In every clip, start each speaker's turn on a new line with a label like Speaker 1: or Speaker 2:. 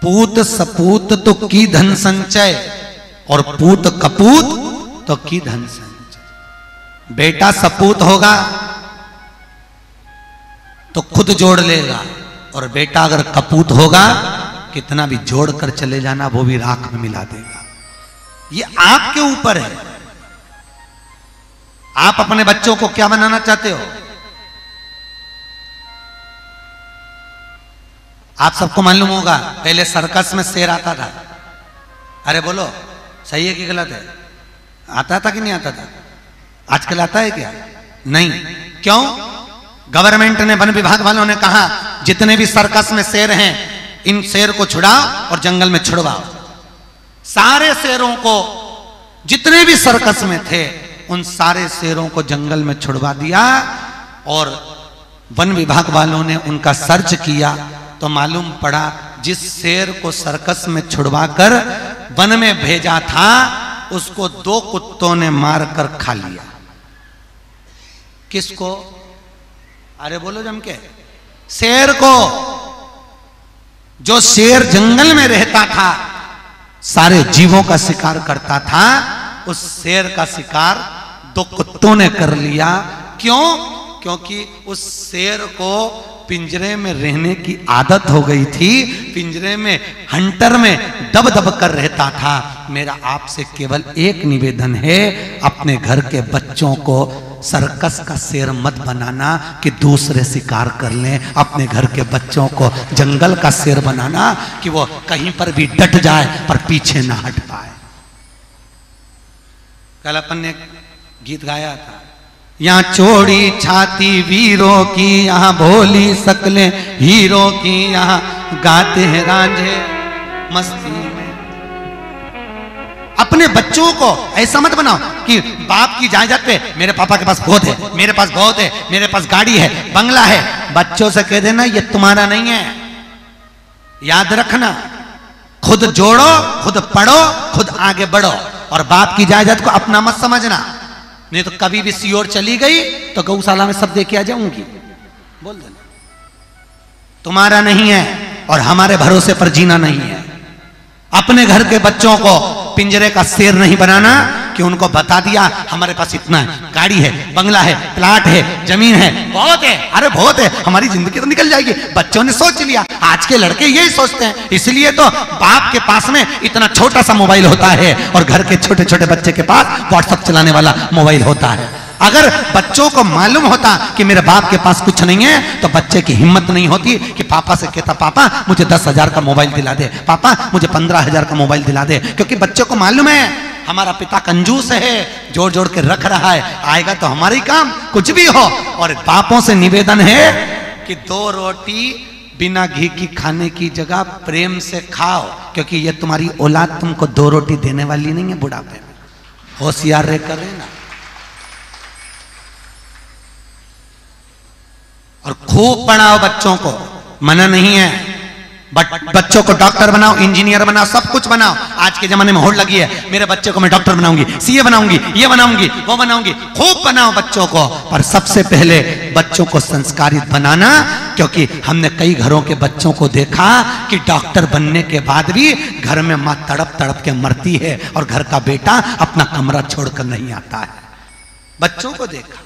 Speaker 1: पूत सपूत तो की धन संचय और पूत कपूत तो की धन संचय। बेटा सपूत होगा तो खुद जोड़ लेगा, और बेटा अगर कपूत होगा कितना भी जोड़ कर चले जाना वो भी राख में मिला देगा। ये आपके ऊपर है। आप अपने बच्चों को क्या बनाना चाहते हो? आप सबको मालूम होगा पहले सर्कस में शेर आता था। अरे बोलो सही है कि गलत है? आता था कि नहीं आता था? आजकल आता है क्या? नहीं। क्यों? गवर्नमेंट ने, वन विभाग वालों ने कहा जितने भी सर्कस में शेर हैं इन शेर को छुड़ाओ और जंगल में छुड़वाओ। सारे शेरों को, जितने भी सर्कस में थे उन सारे शेरों को जंगल में छुड़वा दिया। और वन विभाग वालों ने उनका सर्च किया तो मालूम पड़ा जिस शेर को सर्कस में छुड़वाकर वन में भेजा था उसको 2 कुत्तों ने मारकर खा लिया। किसको? अरे बोलो जम के। शेर को। जो शेर जंगल में रहता था, सारे जीवों का शिकार करता था, उस शेर का शिकार 2 कुत्तों ने कर लिया। क्यों? क्योंकि उस शेर को पिंजरे में रहने की आदत हो गई थी, पिंजरे में हंटर में दब दब कर रहता था। मेरा आपसे केवल एक निवेदन है, अपने घर के बच्चों को सर्कस का शेर मत बनाना कि दूसरे शिकार कर लें। अपने घर के बच्चों को जंगल का शेर बनाना कि वो कहीं पर भी डट जाए पर पीछे ना हट पाए। कल अपन ने गीत गाया था, यहाँ चौड़ी छाती वीरों की, यहाँ भोली शक्लें हीरो की, यहाँ गाते हैं रांझे मस्ती में। अपने बच्चों को ऐसा मत बनाओ कि बाप की जायदाद पे मेरे पापा के पास बहुत है, मेरे पास बहुत है, मेरे पास गाड़ी है, बंगला है। बच्चों से कह देना ये तुम्हारा नहीं है। याद रखना, खुद जोड़ो, खुद पढ़ो, खुद आगे बढ़ो, और बाप की जायदाद को अपना मत समझना। नहीं तो कभी भी सियोर चली गई तो गौशाला में सब देके आ जाऊंगी, बोल देना। तुम्हारा नहीं है और हमारे भरोसे पर जीना नहीं है। अपने घर के बच्चों को पिंजरे का शेर नहीं बनाना कि उनको बता दिया हमारे पास इतना है, गाड़ी है, बंगला है, प्लाट है, जमीन है, बहुत है, अरे बहुत है, हमारी जिंदगी तो निकल जाएगी। बच्चों ने सोच लिया। आज के लड़के यही सोचते हैं, इसलिए तो बाप के पास में इतना छोटा सा मोबाइल होता है और घर के छोटे छोटे बच्चे के पास व्हाट्सएप चलाने वाला मोबाइल होता है। अगर बच्चों को मालूम होता कि मेरे बाप के पास कुछ नहीं है तो बच्चे की हिम्मत नहीं होती कि पापा से कहता पापा मुझे 10,000 का मोबाइल दिला दे, पापा मुझे 15,000 का मोबाइल दिला दे। क्योंकि बच्चों को मालूम है हमारा पिता कंजूस है, जोड़ जोड़ के रख रहा है, आएगा तो हमारी काम कुछ भी हो। और बापों से निवेदन है कि 2 रोटी बिना घी की खाने की जगह प्रेम से खाओ, क्योंकि ये तुम्हारी औलाद तुमको 2 रोटी देने वाली नहीं है बुढ़ापे में। होशियार रह कर रहना। और खूब पढ़ाओ बच्चों को, मना नहीं है, बट बच्चों को डॉक्टर बनाओ, इंजीनियर बनाओ, सब कुछ बनाओ। आज के जमाने में होड़ लगी है मेरे बच्चे को मैं डॉक्टर बनाऊंगी, सीए बनाऊंगी, ये बनाऊंगी, वो बनाऊंगी। खूब बनाओ बच्चों को, पर सबसे पहले बच्चों को संस्कारित बनाना। क्योंकि हमने कई घरों के बच्चों को देखा कि डॉक्टर बनने के बाद भी घर में मां तड़प तड़प के मरती है और घर का बेटा अपना कमरा छोड़कर नहीं आता है। बच्चों को देखा,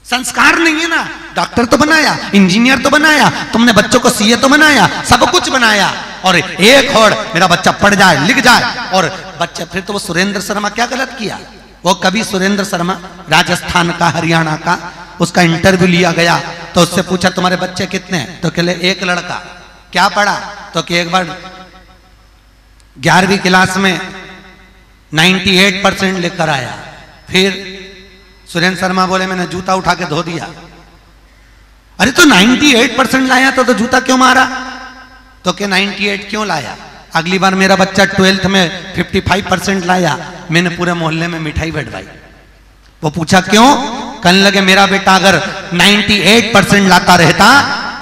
Speaker 1: संस्कार नहीं है ना। डॉक्टर तो बनाया, इंजीनियर तो बनाया, तुमने बच्चों को सीए तो बनाया, सब कुछ बनाया, और एक होड़ मेरा बच्चा पढ़ जाए, लिख जाए। और बच्चा फिर तो वो सुरेंद्र शर्मा क्या गलत किया? वो कवि सुरेंद्र शर्मा राजस्थान का, हरियाणा का, उसका इंटरव्यू लिया गया तो उससे पूछा तुम्हारे बच्चे कितने हैं? तो कहले 1 लड़का। क्या पढ़ा? तो कि एक बार 11वीं क्लास में 98% लेकर आया। फिर सुरेंद्र शर्मा बोले मैंने जूता उठा के धो दिया। अरे तो 98% लाया तो जूता क्यों मारा? तो क्या 98 क्यों लाया? अगली बार मेरा बच्चा 12th में 55% लाया, मैंने पूरे मोहल्ले में मिठाई बंटवाई। वो पूछा क्यों? कहने लगे मेरा बेटा अगर 98% लाता रहता,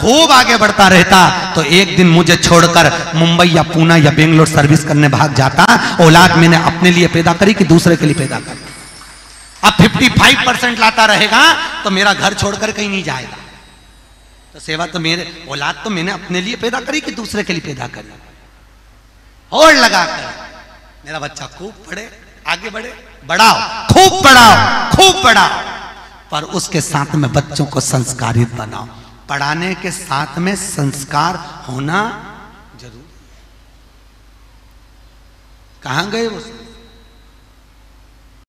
Speaker 1: खूब आगे बढ़ता रहता, तो एक दिन मुझे छोड़कर मुंबई या पूना या बेंगलोर सर्विस करने भाग जाता। औलाद मैंने अपने लिए पैदा करी कि दूसरे के लिए पैदा करी? अब 55% लाता रहेगा तो मेरा घर छोड़कर कहीं नहीं जाएगा। तो सेवा तो मेरे औलाद तो मैंने अपने लिए पैदा करी कि दूसरे के लिए पैदा करी? होड़ लगाकर मेरा बच्चा खूब पढ़े, आगे बढ़े, बढ़ाओ, खूब पढ़ाओ, खूब पढ़ाओ, पर उसके साथ में बच्चों को संस्कारित बनाओ। पढ़ाने के साथ में संस्कार होना जरूरी। कहां गए वो?